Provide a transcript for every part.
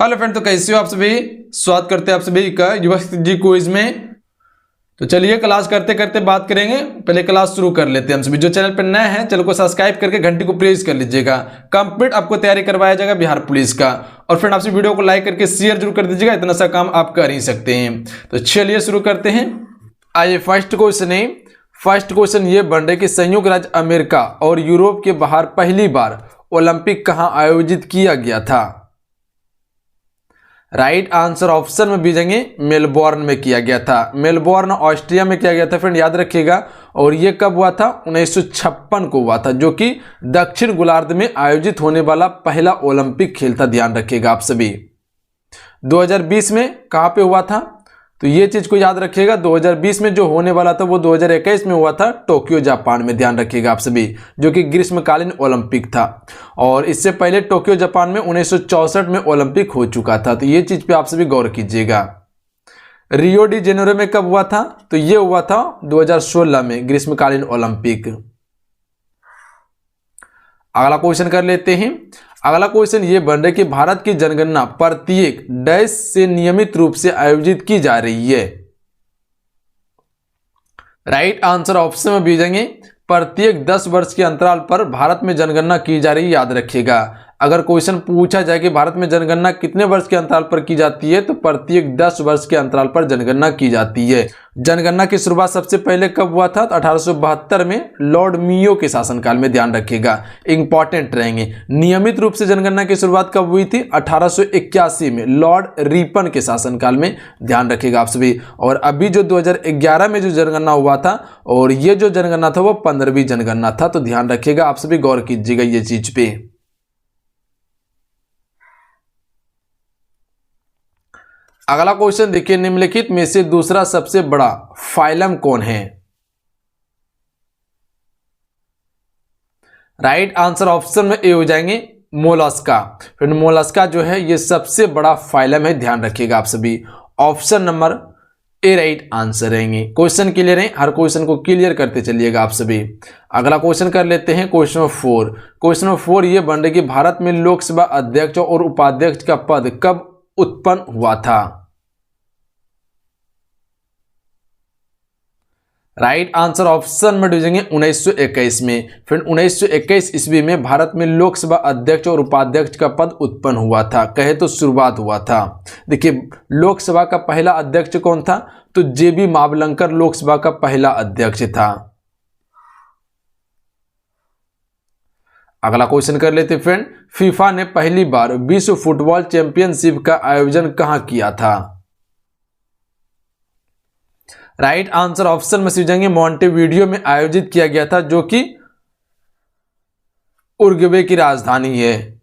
Hello friend, तो कैसे हो आप सभी। स्वागत करते हैं आप सभी का युवा जी क्विज में। तो चलिए क्लास करते करते बात करेंगे। पहले क्लास शुरू कर लेते हैं हम सभी। जो चैनल पर नए हैं चैनल को सब्सक्राइब करके घंटी को प्रेस कर लीजिएगा। कंप्लीट आपको तैयारी करवाया जाएगा बिहार पुलिस का। और फ्रेंड आपसे वीडियो को लाइक करके शेयर जरूर कर दीजिएगा, इतना सा काम आप कर ही सकते हैं। तो चलिए शुरू करते हैं। आइए फर्स्ट क्वेश्चन ये बन रहा है कि संयुक्त राज्य अमेरिका और यूरोप के बाहर पहली बार ओलंपिक कहां आयोजित किया गया था। राइट आंसर ऑप्शन में भेजेंगे मेलबोर्न में किया गया था। मेलबोर्न ऑस्ट्रिया में किया गया था फ्रेंड, याद रखिएगा। और ये कब हुआ था? 1956 को हुआ था, जो कि दक्षिण गोलार्ध में आयोजित होने वाला पहला ओलंपिक खेल था। ध्यान रखिएगा आप सभी। 2020 में कहां पे हुआ था? तो ये चीज को याद रखिएगा। 2020 में जो होने वाला था वो 2021 में हुआ था टोक्यो जापान में। ध्यान रखिएगा आप सभी, जो कि ग्रीष्मकालीन ओलंपिक था। और इससे पहले टोक्यो जापान में 1964 में ओलंपिक हो चुका था। तो ये चीज पे आप सभी गौर कीजिएगा। रियो डी जेनेरो में कब हुआ था? तो ये हुआ था 2016 में ग्रीष्मकालीन ओलंपिक। अगला क्वेश्चन कर लेते हैं। अगला क्वेश्चन ये बन रहा है कि भारत की जनगणना प्रत्येक डैश से नियमित रूप से आयोजित की जा रही है। राइट आंसर ऑप्शन में भेजेंगे प्रत्येक 10 वर्ष के अंतराल पर भारत में जनगणना की जा रही है। याद रखिएगा, अगर क्वेश्चन पूछा जाए कि भारत में जनगणना कितने वर्ष के अंतराल पर की जाती है, तो प्रत्येक 10 वर्ष के अंतराल पर जनगणना की जाती है। जनगणना की शुरुआत सबसे पहले कब हुआ था? तो 1872 में लॉर्ड मियो के शासनकाल में। ध्यान रखिएगा, इंपॉर्टेंट रहेंगे। नियमित रूप से जनगणना की शुरुआत कब हुई थी? 1881 में लॉर्ड रिपन के शासनकाल में। ध्यान रखिएगा आप सभी। और अभी जो 2011 में जो जनगणना हुआ था, और ये जो जनगणना था वो 15वीं जनगणना था। तो ध्यान रखिएगा आप सभी, गौर कीजिएगा ये चीज पे। अगला क्वेश्चन देखिए, निम्नलिखित में से दूसरा सबसे बड़ा फाइलम कौन है? राइट आंसर ऑप्शन में ए हो जाएंगे मोलस्का। फिर मोलस्का जो है ये सबसे बड़ा फाइलम है। ध्यान रखिएगा आप सभी, option number A right answer रहेंगे। क्वेश्चन क्लियर है, हर क्वेश्चन को क्लियर करते चलिएगा आप सभी। अगला क्वेश्चन कर लेते हैं क्वेश्चन नंबर 4। क्वेश्चन नंबर 4 ये बन रहा है कि भारत में लोकसभा अध्यक्ष और उपाध्यक्ष का पद कब उत्पन्न हुआ था। राइट आंसर ऑप्शन में भेजेंगे 1921 में। फिर 1921 ईस्वी में भारत में लोकसभा अध्यक्ष और उपाध्यक्ष का पद उत्पन्न हुआ था। कहे तो शुरुआत हुआ था। देखिए, लोकसभा का पहला अध्यक्ष कौन था? तो जेबी मावलंकर लोकसभा का पहला अध्यक्ष था। अगला क्वेश्चन कर लेते फ्रेंड। फीफा ने पहली बार विश्व फुटबॉल चैंपियनशिप का आयोजन कहां किया था। राइट आंसर ऑप्शन में सीखेंगे मॉन्टेवीडियो में आयोजित किया गया था, जो कि उरुग्वे की राजधानी है।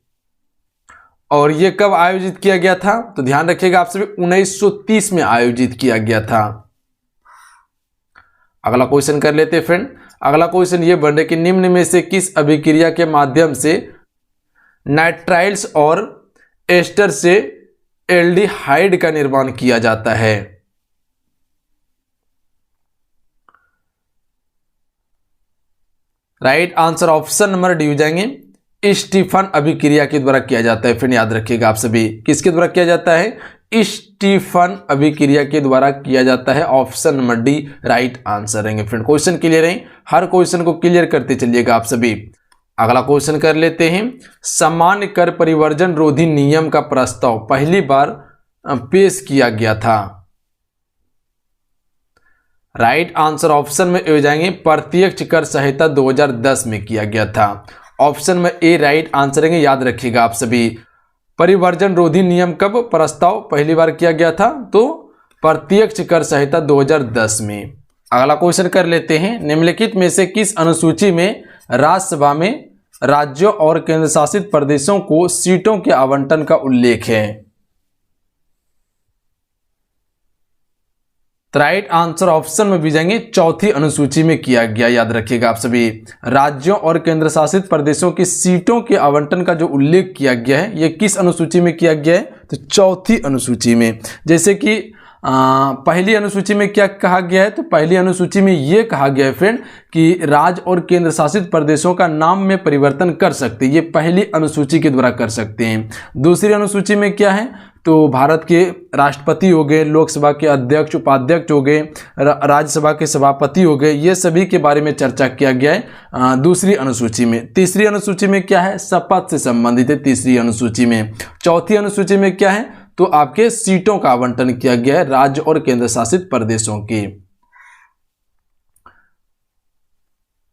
और यह कब आयोजित किया गया था? तो ध्यान रखिएगा आप सभी, 1930 में आयोजित किया गया था। अगला क्वेश्चन कर लेते फ्रेंड। अगला क्वेश्चन यह बन रहा है कि निम्न में से किस अभिक्रिया के माध्यम से नाइट्राइल्स और एस्टर से एल्डिहाइड का निर्माण किया जाता है। Right answer option number D हो जाएंगे स्टीफन अभिक्रिया के द्वारा किया जाता है। फिर याद रखिएगा आप सभी, किसके द्वारा किया जाता है? स्टीफन अभिक्रिया के द्वारा किया जाता है। Option number D right answer रहेंगे। फ्रेंड क्वेश्चन क्लियर है, हर क्वेश्चन को क्लियर करते चलिएगा आप सभी। अगला क्वेश्चन कर लेते हैं। सामान्य कर परिवर्जन रोधी नियम का प्रस्ताव पहली बार पेश किया गया था। राइट आंसर ऑप्शन में हो जाएंगे प्रत्यक्ष कर संहिता 2010 में किया गया था। ऑप्शन में ए राइट आंसर रहेंगे। याद रखिएगा आप सभी, परिवर्जन रोधी नियम कब प्रस्ताव पहली बार किया गया था? तो प्रत्यक्ष कर संहिता 2010 में। अगला क्वेश्चन कर लेते हैं। निम्नलिखित में से किस अनुसूची में राज्यसभा में राज्यों और केंद्र शासित प्रदेशों को सीटों के आवंटन का उल्लेख है। राइट आंसर ऑप्शन में भी जाएंगे चौथी अनुसूची में किया गया। याद रखिएगा आप सभी, राज्यों और केंद्र शासित प्रदेशों की सीटों के आवंटन का जो उल्लेख किया गया है, यह किस अनुसूची में किया गया है? तो चौथी अनुसूची में। जैसे कि पहली अनुसूची में क्या कहा गया है, तो पहली अनुसूची में ये कहा गया है फ्रेंड कि राज्य और केंद्र शासित प्रदेशों का नाम में परिवर्तन कर सकते हैं, ये पहली अनुसूची के द्वारा कर सकते हैं। दूसरी अनुसूची में क्या है, तो भारत के राष्ट्रपति हो गए, लोकसभा के अध्यक्ष उपाध्यक्ष हो गए, राज्यसभा के सभापति हो गए, ये सभी के बारे में चर्चा किया गया है दूसरी अनुसूची में। तीसरी अनुसूची में क्या है, शपथ से संबंधित है तीसरी अनुसूची में। चौथी अनुसूची में क्या है, तो आपके सीटों का आवंटन किया गया है राज्य और केंद्र शासित प्रदेशों की।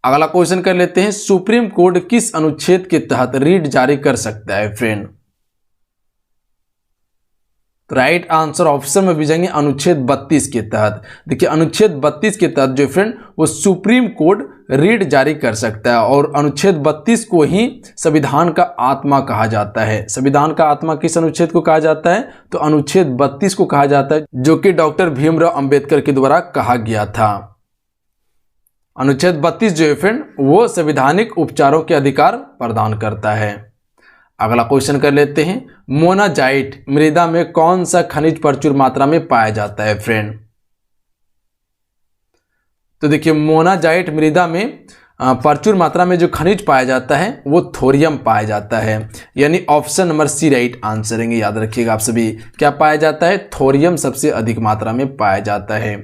अगला क्वेश्चन कर लेते हैं, सुप्रीम कोर्ट किस अनुच्छेद के तहत रीट जारी कर सकता है फ्रेंड। तो राइट आंसर ऑप्शन में भी जाएंगे अनुच्छेद 32 के तहत। देखिए अनुच्छेद 32 के तहत जो फ्रेंड वो सुप्रीम कोर्ट रीट जारी कर सकता है, और अनुच्छेद 32 को ही संविधान का आत्मा कहा जाता है। संविधान का आत्मा किस अनुच्छेद को कहा जाता है, तो अनुच्छेद 32 को कहा जाता है, जो कि डॉक्टर भीमराव अंबेडकर के द्वारा कहा गया था। अनुच्छेद 32 जो है फ्रेंड वो संवैधानिक उपचारों के अधिकार प्रदान करता है। अगला क्वेश्चन कर लेते हैं, मोनाजाइट मृदा में कौन सा खनिज प्रचुर मात्रा में पाया जाता है फ्रेंड। तो देखिए मोनाजाइट मृदा में प्रचुर मात्रा में जो खनिज पाया जाता है वो थोरियम पाया जाता है, यानी option number C right answer है। याद रखिएगा आप सभी, क्या पाया जाता है, थोरियम सबसे अधिक मात्रा में पाया जाता है।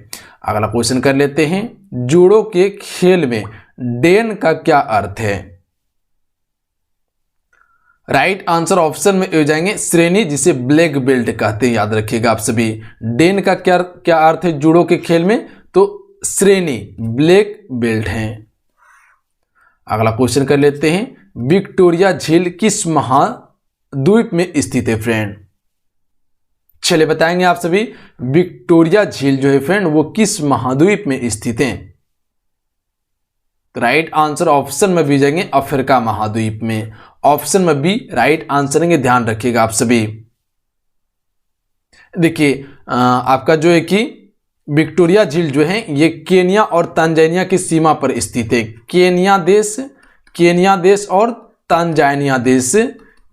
अगला क्वेश्चन कर लेते हैं, जूडो के खेल में डेन का क्या अर्थ है। राइट आंसर ऑप्शन में हो जाएंगे श्रेणी, जिसे ब्लैक बेल्ट कहते हैं। याद रखिएगा आप सभी, डेन का क्या अर्थ है जूडो के खेल में, तो श्रेणी ब्लैक बेल्ट है। अगला क्वेश्चन कर लेते हैं, विक्टोरिया झील किस महाद्वीप में स्थित है फ्रेंड। चलिए बताएंगे आप सभी, विक्टोरिया झील जो है फ्रेंड वो किस महाद्वीप में स्थित है। तो राइट आंसर ऑप्शन में भी जाएंगे अफ्रीका महाद्वीप में। ऑप्शन में बी राइट आंसर है, ध्यान रखिएगा आप सभी। देखिए आपका जो है कि विक्टोरिया झील जो है ये केन्या और तंजानिया की सीमा पर स्थित है। केन्या देश और तंजानिया देश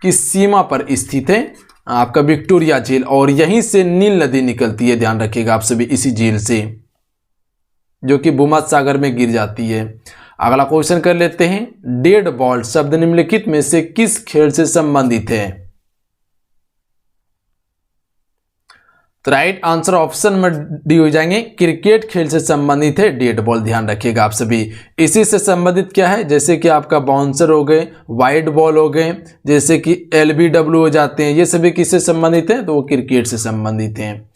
की सीमा पर स्थित है आपका विक्टोरिया झील, और यहीं से नील नदी निकलती है। ध्यान रखिएगा आप सभी, इसी झील से, जो कि भूमध्य सागर में गिर जाती है। अगला क्वेश्चन कर लेते हैं, डेड बॉल शब्द निम्नलिखित में से किस खेल से संबंधित है। तो राइट आंसर ऑप्शन में डी हो जाएंगे, क्रिकेट खेल से संबंधित है डेड बॉल। ध्यान रखिएगा आप सभी, इसी से संबंधित क्या है, जैसे कि आपका बाउंसर हो गए, वाइड बॉल हो गए, जैसे कि LBW हो जाते हैं, ये सभी किससे संबंधित है, तो वो क्रिकेट से संबंधित हैं।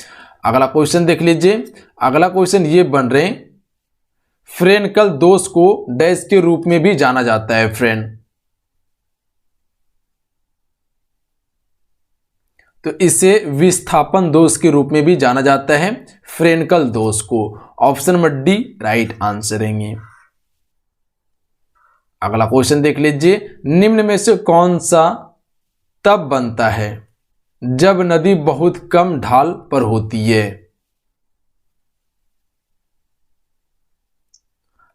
अगला क्वेश्चन देख लीजिए। अगला क्वेश्चन ये बन रहे हैं, फ्रेनकल दोष को डैश के रूप में भी जाना जाता है फ्रेंड। तो इसे विस्थापन दोष के रूप में भी जाना जाता है, फ्रेनकल दोष को। Option number D right answer है। अगला क्वेश्चन देख लीजिए, निम्न में से कौन सा तब बनता है जब नदी बहुत कम ढाल पर होती है।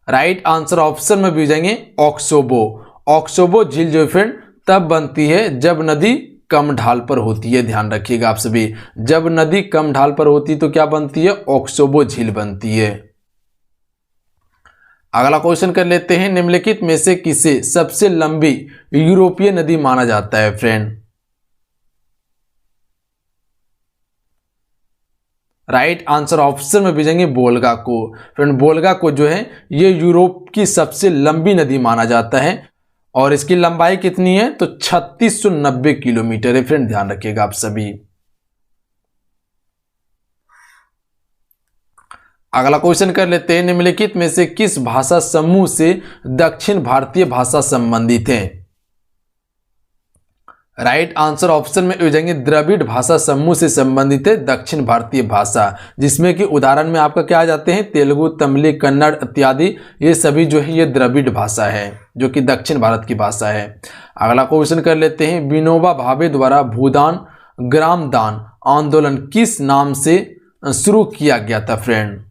राइट आंसर ऑप्शन में भी जाएंगे ऑक्सोबो। ऑक्सोबो झील जो फ्रेंड तब बनती है जब नदी कम ढाल पर होती है। ध्यान रखिएगा आप सभी, जब नदी कम ढाल पर होती है तो क्या बनती है, ऑक्सोबो झील बनती है। अगला क्वेश्चन कर लेते हैं, निम्नलिखित में से किसे सबसे लंबी यूरोपीय नदी माना जाता है फ्रेंड। राइट आंसर ऑप्शन में भेजेंगे वोल्गा को। फ्रेंड वोल्गा को जो है ये यूरोप की सबसे लंबी नदी माना जाता है, और इसकी लंबाई कितनी है, तो 3690 किलोमीटर है फ्रेंड। ध्यान रखिएगा आप सभी। अगला क्वेश्चन कर लेते हैं, निम्नलिखित में से किस भाषा समूह से दक्षिण भारतीय भाषा संबंधित है। राइट आंसर ऑप्शन में हो जाएंगे द्रविड़ भाषा समूह से संबंधित है दक्षिण भारतीय भाषा, जिसमें कि उदाहरण में आपका क्या आ जाते हैं, तेलुगु, तमिल, कन्नड़ इत्यादि, ये सभी जो है ये द्रविड़ भाषा है जो कि दक्षिण भारत की भाषा है। अगला क्वेश्चन कर लेते हैं, विनोबा भावे द्वारा भूदान ग्राम दान आंदोलन किस नाम से शुरू किया गया था फ्रेंड।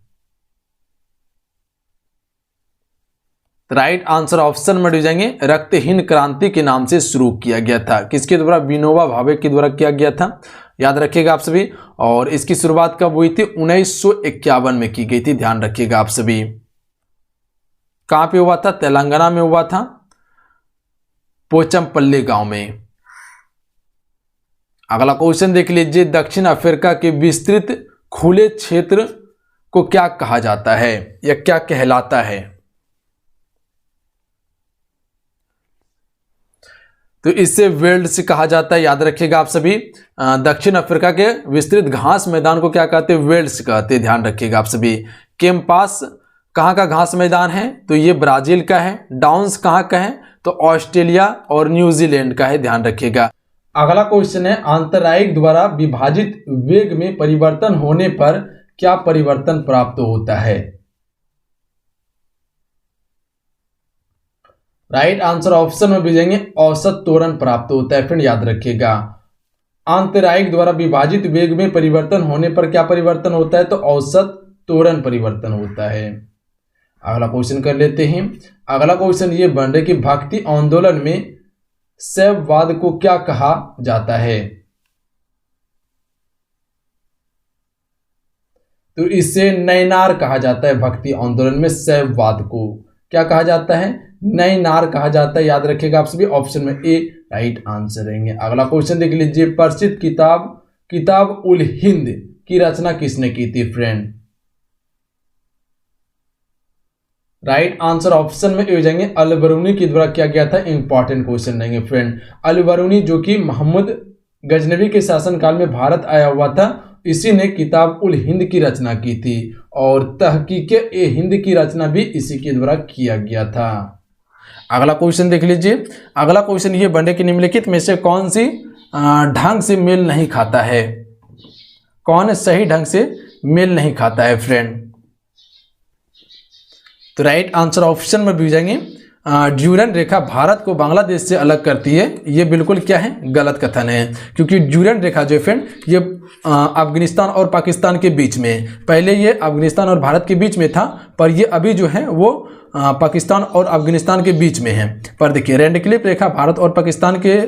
राइट आंसर ऑप्शन में हो जाएंगे रक्तहीन क्रांति के नाम से शुरू किया गया था। किसके द्वारा, विनोबा भावे के द्वारा किया गया था, याद रखिएगा आप सभी। और इसकी शुरुआत कब हुई थी? 1951 में की गई थी, ध्यान रखिएगा आप सभी। कहां पे हुआ था? तेलंगाना में हुआ था, पोचमपल्ली गांव में। अगला क्वेश्चन देख लीजिए, दक्षिण अफ्रीका के विस्तृत खुले क्षेत्र को क्या कहा जाता है या क्या कहलाता है? तो इससे वेल्ड्स कहा जाता है, याद रखिएगा आप सभी। दक्षिण अफ्रीका के विस्तृत घास मैदान को क्या कहते हैं? वेल्ड्स कहते हैं, ध्यान रखिएगा आप सभी। कैंपास कहाँ का घास मैदान है? तो ये ब्राजील का है। डाउन्स कहाँ का है? तो ऑस्ट्रेलिया और न्यूजीलैंड का है, ध्यान रखिएगा। अगला क्वेश्चन है, अंतरायिक द्वारा विभाजित वेग में परिवर्तन होने पर क्या परिवर्तन प्राप्त होता है? राइट आंसर ऑप्शन में भेजेंगे औसत त्वरण प्राप्त होता है। फ्रेंड याद रखिएगा, अंतरायिक द्वारा विभाजित वेग में परिवर्तन होने पर क्या परिवर्तन होता है? तो औसत त्वरण परिवर्तन होता है। अगला क्वेश्चन कर लेते हैं। अगला क्वेश्चन ये बन रहा है कि भक्ति आंदोलन में शैववाद को क्या कहा जाता है? तो इसे नैनार कहा जाता है। भक्ति आंदोलन में शैववाद को क्या कहा जाता है? नैनार कहा जाता है, याद रखिएगा आप सभी। ऑप्शन में ए राइट आंसर रहेंगे। अगला क्वेश्चन देख लीजिए, प्रसिद्ध किताब उल हिंद की रचना किसने की थी? फ्रेंड राइट आंसर ऑप्शन में हो जाएंगे अल-बरूनी के द्वारा किया गया था। इंपॉर्टेंट क्वेश्चन रहेंगे फ्रेंड। अल-बरूनी जो कि मोहम्मद गजनवी के शासनकाल में भारत आया हुआ था, इसी ने किताब उल हिंद की रचना की थी और तहकीक-ए-हिंद की रचना भी इसी के द्वारा किया गया था। अगला क्वेश्चन देख लीजिए। अगला क्वेश्चन ये बने कि निम्नलिखित में से कौन सी ढंग से मेल नहीं खाता है? कौन सही ढंग से मेल नहीं खाता है? फ्रेंड तो राइट आंसर ऑप्शन में भी जाएंगे ड्यूरन रेखा भारत को बांग्लादेश से अलग करती है। ये बिल्कुल क्या है? गलत कथन है, क्योंकि ड्यूरन रेखा जो है फ्रेंड ये अफगानिस्तान और पाकिस्तान के बीच में, पहले ये अफगानिस्तान और भारत के बीच में था, पर ये अभी जो है वो पाकिस्तान और अफगानिस्तान के बीच में है। पर देखिए रेडक्लिफ रेखा भारत और पाकिस्तान के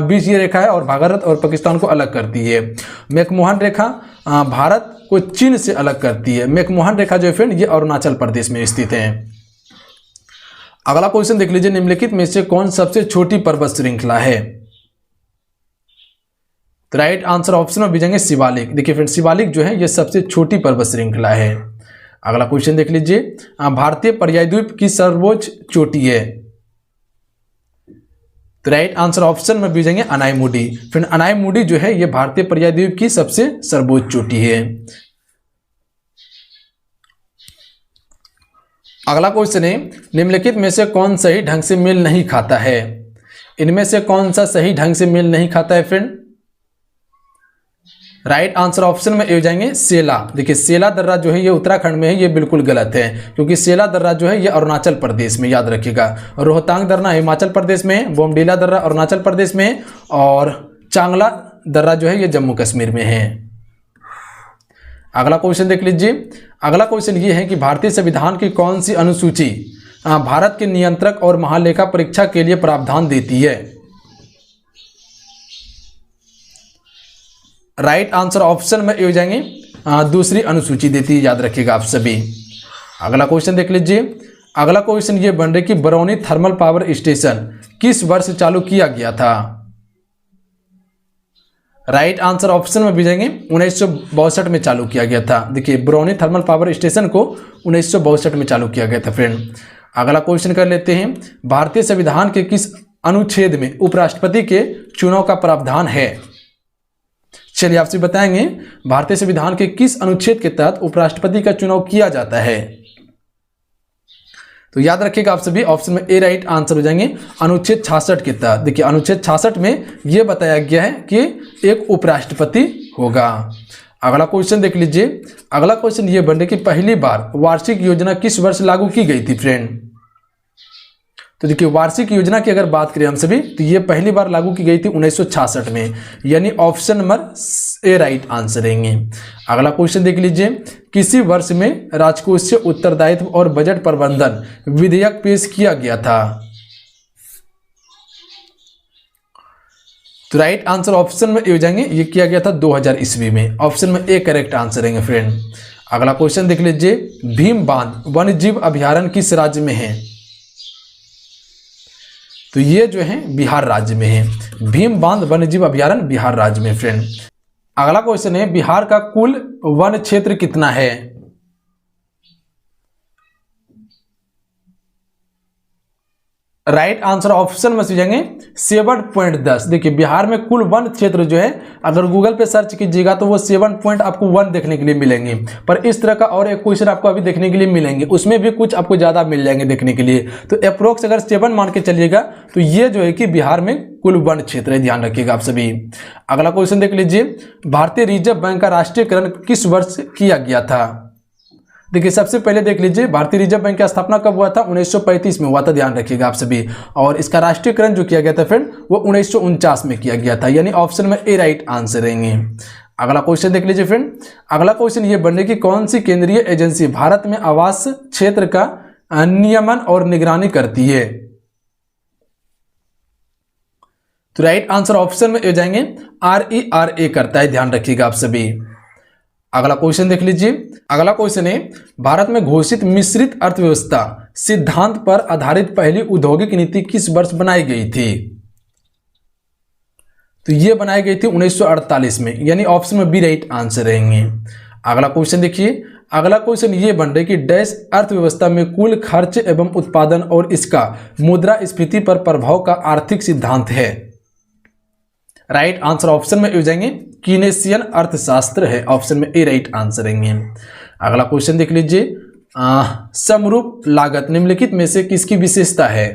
बीच ये रेखा है और भारत और पाकिस्तान को अलग करती है। मैकमोहन रेखा भारत को चीन से अलग करती है। मैकमोहन रेखा जो है फ्रेंड ये अरुणाचल प्रदेश में स्थित है। अगला क्वेश्चन देख लीजिए, निम्नलिखित में से कौन सबसे छोटी पर्वत श्रृंखला है? तो राइट आंसर ऑप्शन में भेजेंगे शिवालिक। देखिए फ्रेंड शिवालिक जो है ये सबसे छोटी पर्वत श्रृंखला है। अगला क्वेश्चन देख लीजिए, भारतीय पर्याय द्वीप की सर्वोच्च चोटी है? तो राइट आंसर ऑप्शन में भेजेंगे अनाईमुडी। फ्रेंड अनाईमुडी जो है ये भारतीय पर्याय द्वीप की सबसे सर्वोच्च चोटी है। अगला क्वेश्चन है, निम्नलिखित में से कौन सही ढंग से मेल नहीं खाता है? इनमें से कौन सा सही ढंग से मेल नहीं खाता है? फ्रेंड राइट आंसर ऑप्शन में हो जाएंगे सेला। देखिए सेला दर्रा जो है ये उत्तराखंड में है, ये बिल्कुल गलत है, क्योंकि सेला दर्रा जो है ये अरुणाचल प्रदेश में, याद रखिएगा। रोहतांग दर्रा हिमाचल प्रदेश में, बोमडीला दर्रा अरुणाचल प्रदेश में और चांगला दर्रा जो है ये जम्मू कश्मीर में है। अगला क्वेश्चन देख लीजिए। अगला क्वेश्चन ये है कि भारतीय संविधान की कौन सी अनुसूची भारत के नियंत्रक और महालेखा परीक्षा के लिए प्रावधान देती है? राइट आंसर ऑप्शन में हो जाएंगे दूसरी अनुसूची देती है, याद रखिएगा आप सभी। अगला क्वेश्चन देख लीजिए। अगला क्वेश्चन ये बन रहा है कि बरौनी थर्मल पावर स्टेशन किस वर्ष चालू किया गया था? राइट आंसर ऑप्शन में भी जाएंगे 1962 में चालू किया गया था। देखिए बरौनी थर्मल पावर स्टेशन को 1962 में चालू किया गया था फ्रेंड। अगला क्वेश्चन कर लेते हैं, भारतीय संविधान के किस अनुच्छेद में उपराष्ट्रपति के चुनाव का प्रावधान है? चलिए आपसे बताएंगे भारतीय संविधान के किस अनुच्छेद के तहत उपराष्ट्रपति का चुनाव किया जाता है। तो याद रखिएगा आप सभी, ऑप्शन में ए राइट आंसर हो जाएंगे अनुच्छेद 66 के तहत। देखिए अनुच्छेद 66 में यह बताया गया है कि एक उपराष्ट्रपति होगा। अगला क्वेश्चन देख लीजिए। अगला क्वेश्चन ये बन रहा है कि पहली बार वार्षिक योजना किस वर्ष लागू की गई थी? फ्रेंड तो देखिए वार्षिक योजना की अगर बात करें हम सभी तो ये पहली बार लागू की गई थी 1966 में, यानी option number A right answer रहेंगे। अगला क्वेश्चन देख लीजिए, किसी वर्ष में राजकोषीय उत्तरदायित्व और बजट प्रबंधन विधेयक पेश किया गया था? तो राइट आंसर ऑप्शन में हो जाएंगे, ये किया गया था 2000 ईस्वी में। ऑप्शन में ए करेक्ट आंसर रहेंगे फ्रेंड। अगला क्वेश्चन देख लीजिए, भीम बांध वन्य जीव अभयारण्य किस राज्य में है? तो ये जो है बिहार राज्य में है। भीम बांध वन्य जीव अभयारण्य बिहार राज्य में फ्रेंड। अगला क्वेश्चन है, बिहार का कुल वन क्षेत्र कितना है? राइट आंसर ऑप्शन में से जाएंगे 7.10। देखिए बिहार में कुल वन क्षेत्र जो है, अगर गूगल पे सर्च कीजिएगा तो वो 7 आपको 1 देखने के लिए मिलेंगे। पर इस तरह का और एक क्वेश्चन आपको अभी देखने के लिए मिलेंगे, उसमें भी कुछ आपको ज़्यादा मिल जाएंगे देखने के लिए। तो अप्रोक्स अगर 7 मान के चलिएगा तो ये जो है कि बिहार में कुल वन क्षेत्र है, ध्यान रखिएगा आप सभी। अगला क्वेश्चन देख लीजिए, भारतीय रिजर्व बैंक का राष्ट्रीयकरण किस वर्ष किया गया था? देखिए सबसे पहले देख लीजिए, भारतीय रिजर्व बैंक की स्थापना कब हुआ था? 1935 में हुआ था, ध्यान रखिएगा आप सभी। और इसका राष्ट्रीयकरण जो किया गया था फ्रेंड वो 1949 में किया गया था, यानी ऑप्शन में ए राइट आंसर रहेंगे। अगला क्वेश्चन देख लीजिए फ्रेंड। अगला क्वेश्चन ये बनने की कौन सी केंद्रीय एजेंसी भारत में आवास क्षेत्र का नियमन और निगरानी करती है? तो राइट आंसर ऑप्शन में हो जाएंगे RERA करता है, ध्यान रखिएगा आप सभी। अगला क्वेश्चन देख लीजिए। अगला क्वेश्चन है, भारत में घोषित मिश्रित अर्थव्यवस्था सिद्धांत पर आधारित पहली औद्योगिक नीति किस वर्ष बनाई गई थी? तो ये बनाई गई थी 1948 में, यानी ऑप्शन में बी राइट आंसर रहेंगे। अगला क्वेश्चन देखिए। अगला क्वेश्चन ये बन रहा है कि डैश अर्थव्यवस्था में कुल खर्च एवं उत्पादन और इसका मुद्रास्फीति पर प्रभाव का आर्थिक सिद्धांत है। राइट आंसर ऑप्शन में हो जाएंगे कीनेसियन अर्थशास्त्र है, ऑप्शन में ए राइट आंसर रहेंगे। अगला क्वेश्चन देख लीजिए, समरूप लागत निम्नलिखित में से किसकी विशेषता है?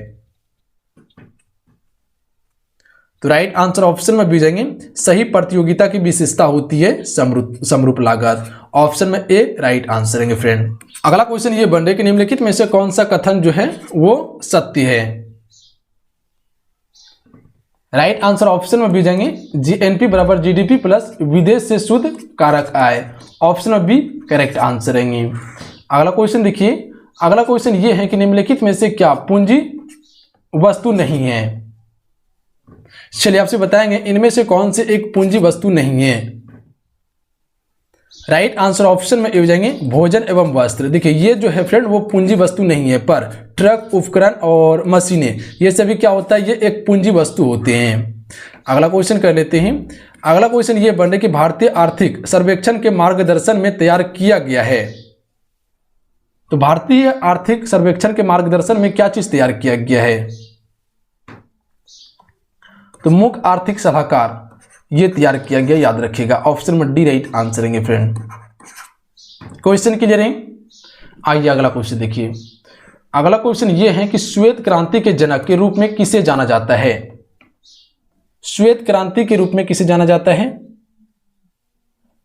तो राइट आंसर ऑप्शन में भी जाएंगे सही प्रतियोगिता की विशेषता होती है समरूप लागत, ऑप्शन में ए राइट आंसर रहेंगे फ्रेंड। अगला क्वेश्चन ये बन रहा है कि निम्नलिखित में से कौन सा कथन जो है वो सत्य है? राइट आंसर ऑप्शन में भी जाएंगे GNP बराबर GDP प्लस विदेश से शुद्ध कारक आय, ऑप्शन में बी करेक्ट आंसर रहेंगे। अगला क्वेश्चन देखिए। अगला क्वेश्चन ये है कि निम्नलिखित में से क्या पूंजी वस्तु नहीं है? चलिए आपसे बताएंगे इनमें से कौन से एक पूंजी वस्तु नहीं है। राइट आंसर ऑप्शन में हो जाएंगे भोजन एवं वस्त्र। देखिए ये जो है फ्रेंड वो पूंजी वस्तु नहीं है, पर ट्रक, उपकरण और मशीनें ये सभी क्या होता है, ये एक पूंजी वस्तु होते हैं। अगला क्वेश्चन कर लेते हैं। अगला क्वेश्चन ये बन रहा है कि भारतीय आर्थिक सर्वेक्षण के मार्गदर्शन में तैयार किया गया है। तो भारतीय आर्थिक सर्वेक्षण के मार्गदर्शन में क्या चीज तैयार किया गया है? तो मुख्य आर्थिक सलाहकार ये तैयार किया गया, याद रखिएगा, ऑप्शन में डी राइट आंसर रहेंगे फ्रेंड। क्वेश्चन क्लियर है? आइए अगला क्वेश्चन देखिए। अगला क्वेश्चन ये है कि श्वेत क्रांति के जनक के रूप में किसे जाना जाता है? श्वेत क्रांति के रूप में किसे जाना जाता है?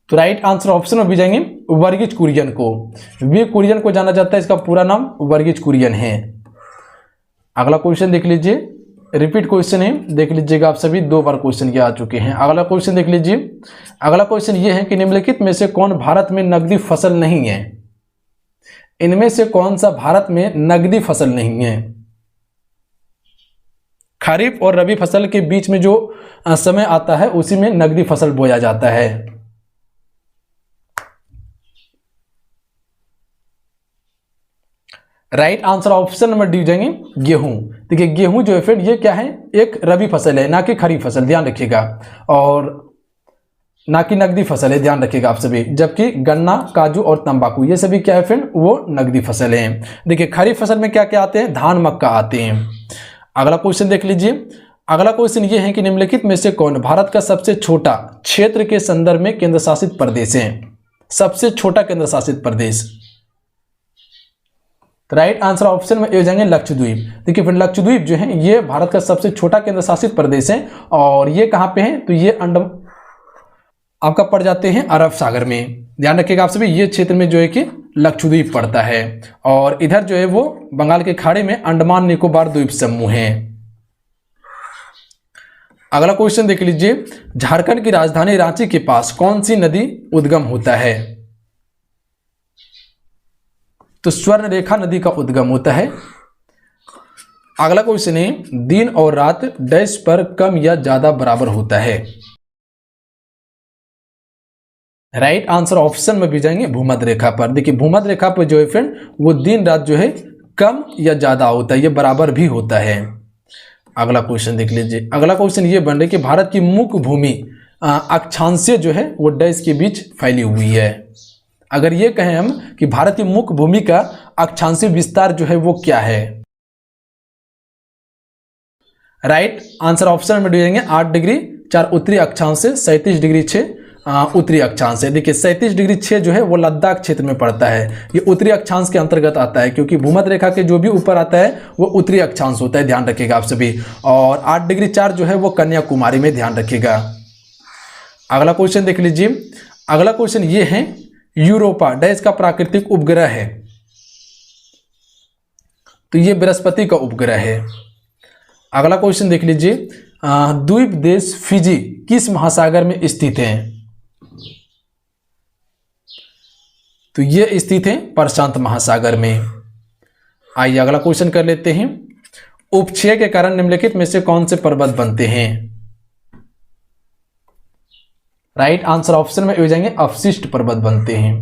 तो राइट आंसर ऑप्शन में भी जाएंगे वर्गीज कुरियन को। वी कुरियन को जाना जाता है, इसका पूरा नाम वर्गीज कुरियन है। अगला क्वेश्चन देख लीजिए, रिपीट क्वेश्चन है, देख लीजिएगा आप सभी, 2 बार क्वेश्चन ये आ चुके हैं। अगला क्वेश्चन देख लीजिए। अगला क्वेश्चन ये है कि निम्नलिखित में से कौन भारत में नकदी फसल नहीं है? इनमें से कौन सा भारत में नकदी फसल नहीं है? खरीफ और रबी फसल के बीच में जो समय आता है उसी में नकदी फसल बोया जाता है। Right answer option number D जाएंगे गेहूं। देखिए गेहूं जो है फ्रेंड ये क्या है, एक रबी फसल है, ना कि खरीफ फसल, ध्यान रखिएगा, और ना कि नकदी फसल है, ध्यान रखिएगा आप सभी। जबकि गन्ना, काजू और तंबाकू ये सभी क्या है फ्रेंड, वो नकदी फसल हैं। देखिए खरीफ फसल में क्या क्या आते हैं, धान, मक्का आते हैं। अगला क्वेश्चन देख लीजिए। अगला क्वेश्चन ये है कि निम्नलिखित में से कौन भारत का सबसे छोटा क्षेत्र के संदर्भ में केंद्र शासित प्रदेश है? सबसे छोटा केंद्र शासित प्रदेश। राइट आंसर ऑप्शन में हो जाएंगे लक्षद्वीप। देखिए फिर लक्षद्वीप जो है ये भारत का सबसे छोटा केंद्र शासित प्रदेश है, और ये कहाँ पे है, तो ये आपका पड़ जाते हैं अरब सागर में, ध्यान रखिएगा आप सभी। ये क्षेत्र में जो है कि लक्षद्वीप पड़ता है, और इधर जो है वो बंगाल के खाड़ी में अंडमान निकोबार द्वीप समूह है। अगला क्वेश्चन देख लीजिए। झारखंड की राजधानी रांची के पास कौन सी नदी उद्गम होता है? तो स्वर्णरेखा नदी का उद्गम होता है। अगला क्वेश्चन है, दिन और रात डैश पर कम या ज्यादा बराबर होता है। राइट आंसर ऑप्शन में भी जाएंगे भूमध्य रेखा पर। देखिए भूमध्य रेखा पर जो है फ्रेंड वो दिन रात जो है कम या ज्यादा होता है, ये बराबर भी होता है। अगला क्वेश्चन देख लीजिए। अगला क्वेश्चन ये बन रहा है कि भारत की मुख्य भूमि अक्षांशीय जो है वो डैश के बीच फैली हुई है। अगर ये कहें हम कि भारत की मुख्य भूमि का अक्षांशीय विस्तार जो है वो क्या है। राइट आंसर ऑप्शन में जाएंगे 8 डिग्री 4 उत्तरी अक्षांश से 37 डिग्री 6 उत्तरी अक्षांश है। देखिए 37 डिग्री 6 जो है वो लद्दाख क्षेत्र में पड़ता है, ये उत्तरी अक्षांश के अंतर्गत आता है, क्योंकि भूमध्य रेखा के जो भी ऊपर आता है वो उत्तरी अक्षांश होता है, ध्यान रखिएगा आप सभी। और 8 डिग्री 4 जो है वो कन्याकुमारी में, ध्यान रखिएगा। अगला क्वेश्चन देख लीजिए। अगला क्वेश्चन ये है, यूरोपा डैश का प्राकृतिक उपग्रह है, तो ये बृहस्पति का उपग्रह है। अगला क्वेश्चन देख लीजिए, द्वीप देश फिजी किस महासागर में स्थित है, तो ये स्थित है प्रशांत महासागर में। आइए अगला क्वेश्चन कर लेते हैं, उपक्षय के कारण निम्नलिखित में से कौन से पर्वत बनते हैं। राइट आंसर ऑप्शन में हो जाएंगे अवशिष्ट पर्वत बनते हैं।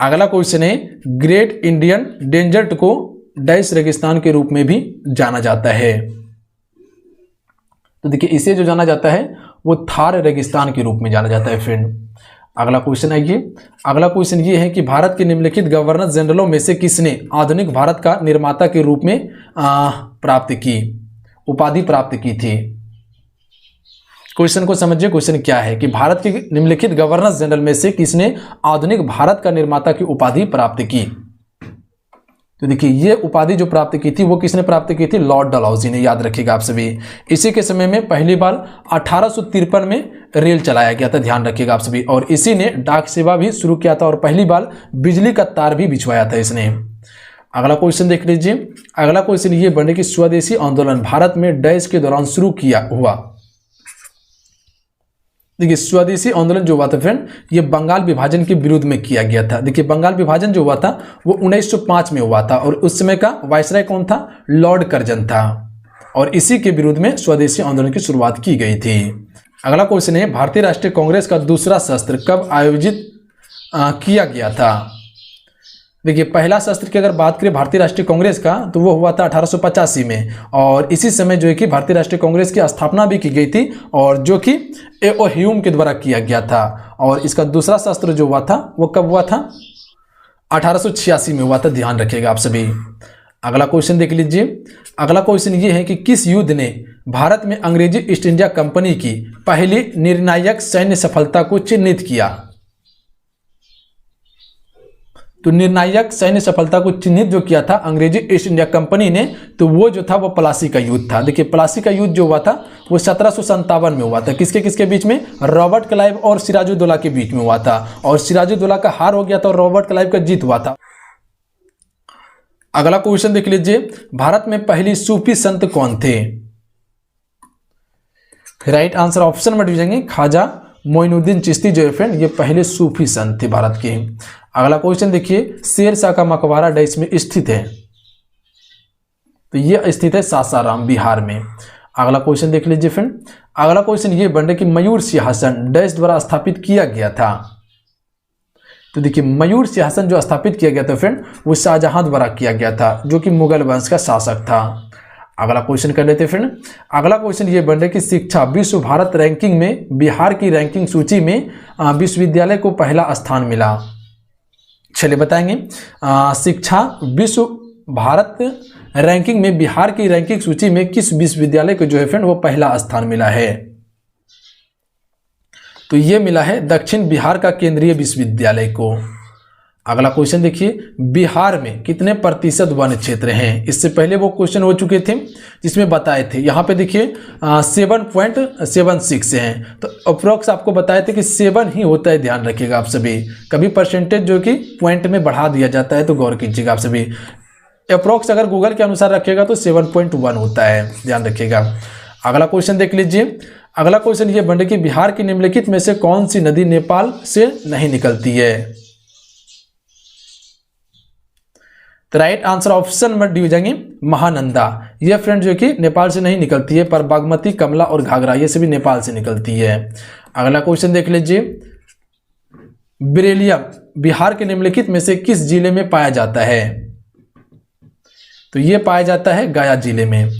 अगला क्वेश्चन है, ग्रेट इंडियन डेजर्ट को डैश रेगिस्तान के रूप में भी जाना जाता है, तो देखिए इसे जो जाना जाता है वो थार रेगिस्तान के रूप में जाना जाता है फ्रेंड। अगला क्वेश्चन है ये। अगला क्वेश्चन ये है कि भारत के निम्नलिखित गवर्नर जनरलों में से किसने आधुनिक भारत का निर्माता के रूप में उपाधि प्राप्त की थी। क्वेश्चन को समझिए, क्वेश्चन क्या है कि भारत के निम्नलिखित गवर्नर जनरल में से किसने आधुनिक भारत का निर्माता की उपाधि प्राप्त की। तो देखिए ये उपाधि जो प्राप्त की थी वो किसने प्राप्त की थी, लॉर्ड डलहौजी ने, याद रखिएगा आप सभी। इसी के समय में पहली बार 1853 में रेल चलाया गया था, ध्यान रखिएगा आप सभी। और इसी ने डाक सेवा भी शुरू किया था और पहली बार बिजली का तार भी बिछवाया था इसने। अगला क्वेश्चन देख लीजिए। अगला क्वेश्चन ये बने कि स्वदेशी आंदोलन भारत में डैश के दौरान शुरू हुआ। देखिए स्वदेशी आंदोलन जो हुआ था फ्रेंड ये बंगाल विभाजन के विरुद्ध में किया गया था। देखिए बंगाल विभाजन जो हुआ था वो 1905 में हुआ था और उस समय का वायसराय कौन था, लॉर्ड कर्जन था, और इसी के विरुद्ध में स्वदेशी आंदोलन की शुरुआत की गई थी। अगला क्वेश्चन है, भारतीय राष्ट्रीय कांग्रेस का दूसरा सत्र कब आयोजित किया गया था। देखिए पहला सत्र की अगर बात करें भारतीय राष्ट्रीय कांग्रेस का तो वो हुआ था 1885 में, और इसी समय जो है कि भारतीय राष्ट्रीय कांग्रेस की स्थापना भी की गई थी और जो कि ए.ओ. ह्यूम के द्वारा किया गया था। और इसका दूसरा सत्र जो हुआ था वो कब हुआ था, 1886 में हुआ था, ध्यान रखिएगा आप सभी। अगला क्वेश्चन देख लीजिए। अगला क्वेश्चन ये है कि किस युद्ध ने भारत में अंग्रेजी ईस्ट इंडिया कंपनी की पहली निर्णायक सैन्य सफलता को चिन्हित किया। तो निर्णायक सैन्य सफलता को चिन्हित जो किया था अंग्रेजी ईस्ट इंडिया कंपनी ने, तो वो जो था वो प्लासी का युद्ध था। देखिए प्लासी का युद्ध जो हुआ था वो 1757 में हुआ था। किसके किसके बीच में, रॉबर्ट क्लाइव और सिराजुद्दौला के बीच में हुआ था, और सिराजुद्दौला का हार हो गया था और रॉबर्ट क्लाइव का जीत हुआ था। अगला क्वेश्चन देख लीजिए, भारत में पहली सूफी संत कौन थे। राइट आंसर ऑप्शन में जाएंगे ख्वाजा मोइनुद्दीन चिश्ती जो है फ्रेंड ये पहले सूफी संत थे भारत के। अगला क्वेश्चन देखिए, शेरशाह का मकबरा डैश में स्थित है, तो ये स्थित है सासाराम बिहार में। अगला क्वेश्चन देख लीजिए फ्रेंड। अगला क्वेश्चन ये बन रहा है कि मयूर सिंहासन डैश द्वारा स्थापित किया गया था। तो देखिए मयूर सिंहासन जो स्थापित किया गया था फ्रेंड वो शाहजहां द्वारा किया गया था, जो कि मुगल वंश का शासक था। अगला क्वेश्चन कर लेते हैं फ्रेंड। अगला क्वेश्चन ये बन रहा है कि शिक्षा विश्व भारत रैंकिंग में बिहार की रैंकिंग सूची में विश्वविद्यालय को पहला स्थान मिला। चलिए बताएंगे, शिक्षा विश्व भारत रैंकिंग में बिहार की रैंकिंग सूची में किस विश्वविद्यालय को जो है फ्रेंड वो पहला स्थान मिला है। तो ये मिला है दक्षिण बिहार का केंद्रीय विश्वविद्यालय को। अगला क्वेश्चन देखिए, बिहार में कितने प्रतिशत वन क्षेत्र हैं। इससे पहले वो क्वेश्चन हो चुके थे जिसमें बताए थे, यहाँ पे देखिए 7.76 हैं, तो अप्रोक्स आपको बताए थे कि 7 ही होता है, ध्यान रखिएगा आप सभी। कभी परसेंटेज जो कि पॉइंट में बढ़ा दिया जाता है तो गौर कीजिएगा आप सभी। अप्रोक्स अगर गूगल के अनुसार रखिएगा तो 7.1 होता है, ध्यान रखिएगा। अगला क्वेश्चन देख लीजिए। अगला क्वेश्चन ये बन कि बिहार की निम्नलिखित में से कौन सी नदी नेपाल से नहीं निकलती है। तो right answer option number D हो जाएंगे महानंदा। ये फ्रेंड जो कि नेपाल से नहीं निकलती है, पर बागमती, कमला और घाघरा ये सभी नेपाल से निकलती है। अगला क्वेश्चन देख लीजिए, बेरेलियम बिहार के निम्नलिखित में से किस जिले में पाया जाता है? तो ये पाया जाता है गया जिले में।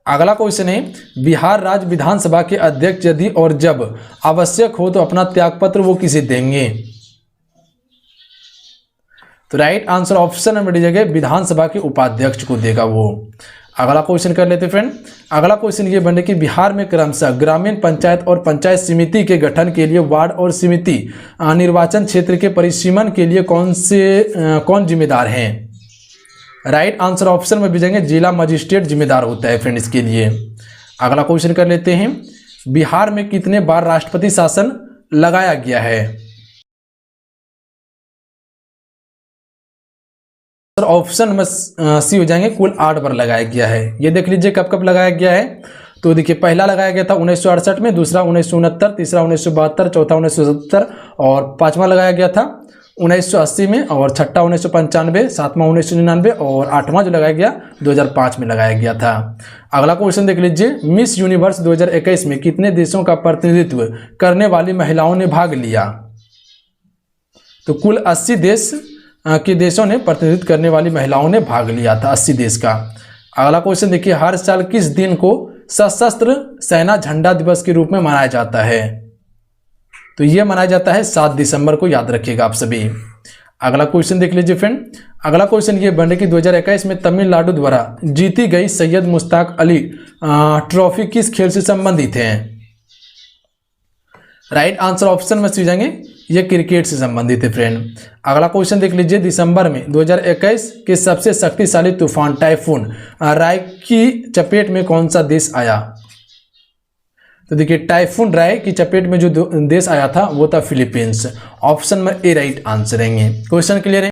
अगला क्वेश्चन है, बिहार राज्य विधानसभा के अध्यक्ष यदि और जब आवश्यक हो तो अपना त्यागपत्र वो किसे देंगे? तो right answer option number D जगह विधानसभा के उपाध्यक्ष को देगा वो। अगला क्वेश्चन कर लेते फ्रेंड। अगला क्वेश्चन ये बने कि बिहार में क्रमशः ग्रामीण पंचायत और पंचायत समिति के गठन के लिए वार्ड और समिति निर्वाचन क्षेत्र के परिसीमन के लिए कौन जिम्मेदार हैं? राइट आंसर ऑप्शन में भेजेंगे जिला मजिस्ट्रेट जिम्मेदार होता है फ्रेंड इसके लिए। अगला क्वेश्चन कर लेते हैं, बिहार में कितने बार राष्ट्रपति शासन लगाया गया है? ऑप्शन में सी हो जाएंगे, कुल 8 बार लगाया गया है। ये देख लीजिए कब कब लगाया गया है। तो देखिए पहला लगाया गया था 1968 में, दूसरा 1969, तीसरा 1972, चौथा 1970 और पांचवा लगाया गया था 1980 में, और छठा 1995, सातवां 1999 और आठवां जो लगाया गया 2005 में लगाया गया था। अगला क्वेश्चन देख लीजिए, मिस यूनिवर्स 2021 में कितने देशों का प्रतिनिधित्व करने वाली महिलाओं ने भाग लिया? तो कुल 80 देश के देशों ने प्रतिनिधित्व करने वाली महिलाओं ने भाग लिया था, 80 देश का। अगला क्वेश्चन देखिए, हर साल किस दिन को सशस्त्र सेना झंडा दिवस के रूप में मनाया जाता है? तो यह मनाया जाता है 7 दिसंबर को, याद रखिएगा आप सभी। अगला क्वेश्चन देख लीजिए फ्रेंड। अगला क्वेश्चन ये बने कि 2021 में तमिलनाडु द्वारा जीती गई सैयद मुश्ताक अली ट्रॉफी किस खेल से संबंधित है? राइट आंसर ऑप्शन में सी जाएंगे, ये क्रिकेट से संबंधित है फ्रेंड। अगला क्वेश्चन देख लीजिए, दिसंबर में 2021 के सबसे शक्तिशाली तूफान टाइफून राय की चपेट में कौन सा देश आया? तो देखिए टाइफून राय की चपेट में जो देश आया था वो था फिलीपींस। ऑप्शन में ए राइट आंसर रहेंगे। क्वेश्चन क्लियर है?